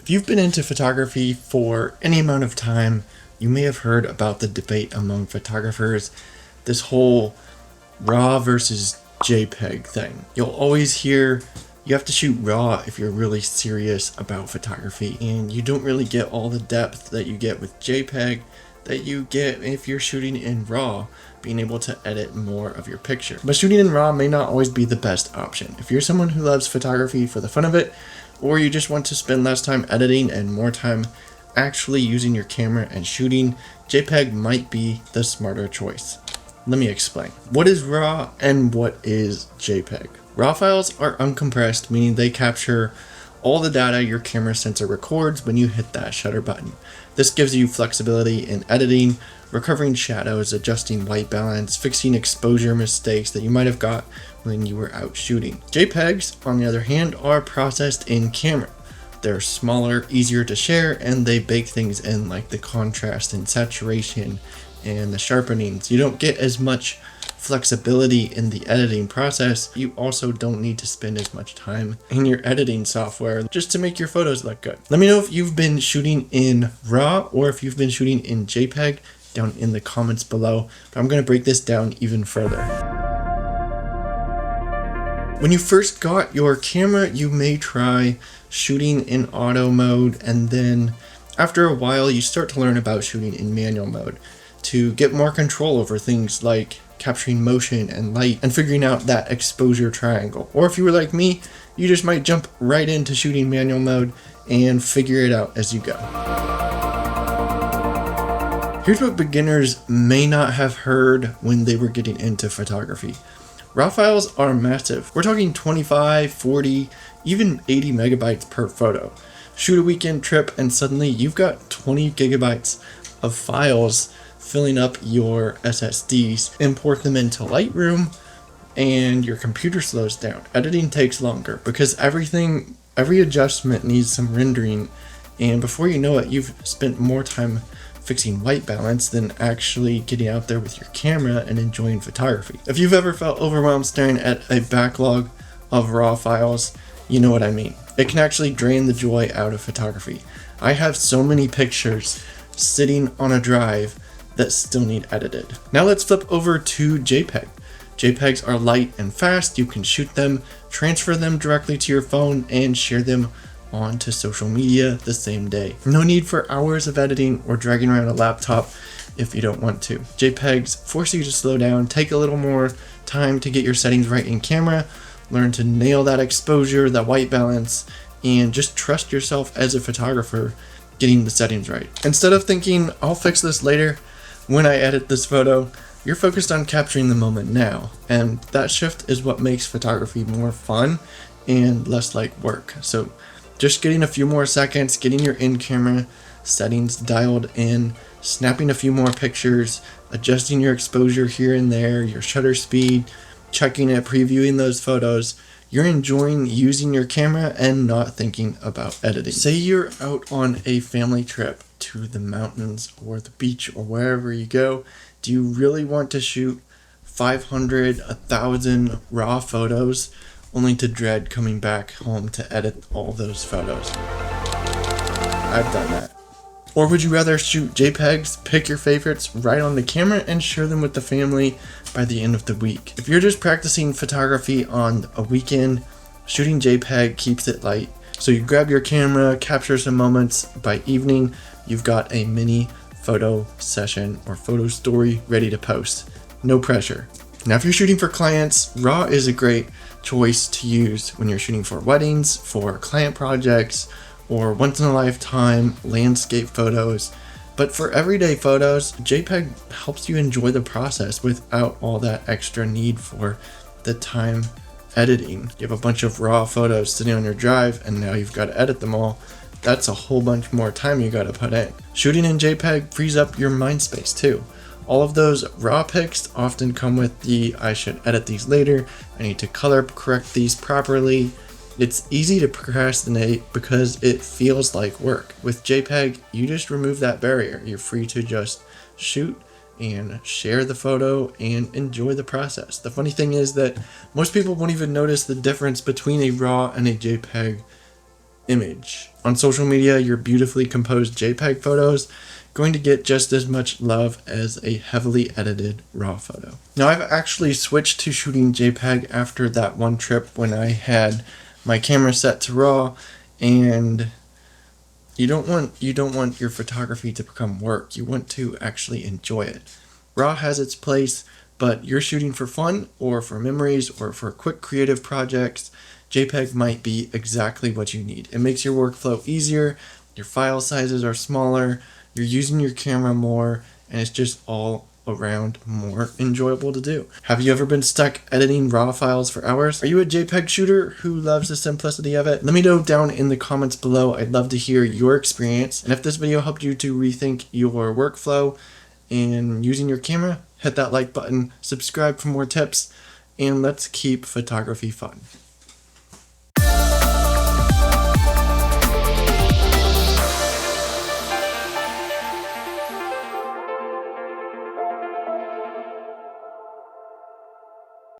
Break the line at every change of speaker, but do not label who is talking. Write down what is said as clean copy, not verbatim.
If you've been into photography for any amount of time, you may have heard about the debate among photographers, this whole RAW versus JPEG thing. You'll always hear you have to shoot RAW if you're really serious about photography, and you don't really get all the depth that you get with JPEG that you get if you're shooting in RAW, being able to edit more of your picture. But shooting in RAW may not always be the best option. If you're someone who loves photography for the fun of it, or you just want to spend less time editing and more time actually using your camera and shooting, JPEG might be the smarter choice. Let me explain. What is RAW and what is JPEG? RAW files are uncompressed, meaning they capture all the data your camera sensor records when you hit that shutter button. This gives you flexibility in editing, recovering shadows, adjusting white balance, fixing exposure mistakes that you might have got when you were out shooting. JPEGs, on the other hand, are processed in camera. They're smaller, easier to share, and they bake things in like the contrast and saturation and the sharpenings. You don't get as much flexibility in the editing process. You also don't need to spend as much time in your editing software just to make your photos look good. Let me know if you've been shooting in RAW or if you've been shooting in JPEG down in the comments below. But I'm going to break this down even further. When you first got your camera, you may try shooting in auto mode, and then after a while you start to learn about shooting in manual mode to get more control over things like capturing motion and light and figuring out that exposure triangle. Or if you were like me, you just might jump right into shooting manual mode and figure it out as you go. Here's what beginners may not have heard when they were getting into photography. RAW files are massive. We're talking 25, 40, even 80 megabytes per photo. Shoot a weekend trip and suddenly you've got 20 gigabytes of files filling up your SSDs. Import them into Lightroom and your computer slows down. Editing takes longer because every adjustment needs some rendering, and before you know it, you've spent more time fixing white balance than actually getting out there with your camera and enjoying photography. If you've ever felt overwhelmed staring at a backlog of RAW files, you know what I mean. It can actually drain the joy out of photography. I have so many pictures sitting on a drive that still need edited. Now let's flip over to JPEG. JPEGs are light and fast. You can shoot them, transfer them directly to your phone, and share them onto social media the same day. No need for hours of editing or dragging around a laptop if you don't want to. JPEGs force you to slow down, take a little more time to get your settings right in camera, learn to nail that exposure, that white balance, and just trust yourself as a photographer getting the settings right. Instead of thinking, I'll fix this later when I edit this photo, you're focused on capturing the moment now. And that shift is what makes photography more fun and less like work. So just getting a few more seconds, getting your in-camera settings dialed in, snapping a few more pictures, adjusting your exposure here and there, your shutter speed, checking it, previewing those photos. You're enjoying using your camera and not thinking about editing. Say you're out on a family trip to the mountains or the beach or wherever you go. Do you really want to shoot 500, 1,000 RAW photos only to dread coming back home to edit all those photos? I've done that. Or would you rather shoot JPEGs, pick your favorites right on the camera, and share them with the family by the end of the week? If you're just practicing photography on a weekend, shooting JPEG keeps it light. So you grab your camera, capture some moments. By evening, you've got a mini photo session or photo story ready to post. No pressure. Now, if you're shooting for clients, RAW is a great choice to use when you're shooting for weddings, for client projects, or once in a lifetime landscape photos. But for everyday photos, JPEG helps you enjoy the process without all that extra need for the time editing. You have a bunch of RAW photos sitting on your drive and now you've got to edit them all. That's a whole bunch more time you got to put in. Shooting in JPEG frees up your mind space too. All of those RAW pics often come with the I should edit these later, I need to color correct these properly. It's easy to procrastinate because it feels like work. With JPEG, you just remove that barrier. You're free to just shoot and share the photo and enjoy the process. The funny thing is that most people won't even notice the difference between a RAW and a JPEG image. On social media, your beautifully composed JPEG photos going to get just as much love as a heavily edited RAW photo. Now, I've actually switched to shooting JPEG after that one trip when I had my camera set to RAW, and you don't want your photography to become work. You want to actually enjoy it. RAW has its place, but you're shooting for fun or for memories or for quick creative projects, JPEG might be exactly what you need. It makes your workflow easier, your file sizes are smaller, you're using your camera more, and it's just all around more enjoyable to do. Have you ever been stuck editing RAW files for hours? Are you a JPEG shooter who loves the simplicity of it? Let me know down in the comments below. I'd love to hear your experience. And if this video helped you to rethink your workflow and using your camera, hit that like button, subscribe for more tips, and let's keep photography fun.